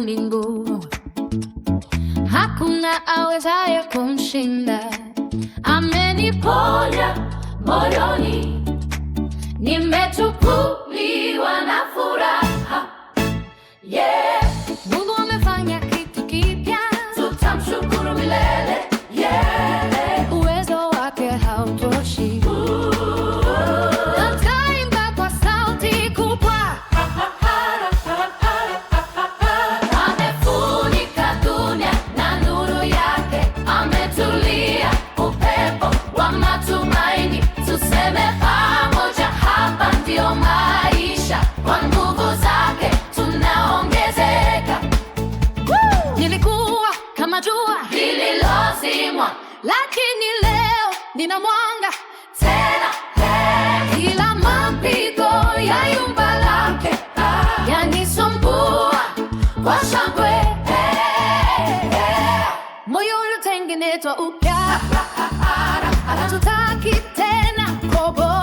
ni ngumu, hakuna awezaye kumshinda. Ameniponya moyoni, nimechukuliwa na furaha. Yeah, Mungu amefanya kitu kipya, tutamshukuru milele. Yeah, uwezo wake hautoshi. Nitaimba kwa sauti kubwa. Amefunika dunia na nuru yake, ametulia upepo wa matumaini. Tuseme pamoja, hapa ndio maisha, kwa nguvu zake tunaongezeka. Nilikuwa kama jua lililozimwa, lakini leo nina mwanga tena. Kila mapigo ya yumba lake yanisumbua kwa shangwe. Moyo uliotengenezwa upya, hatutaki tena kobo.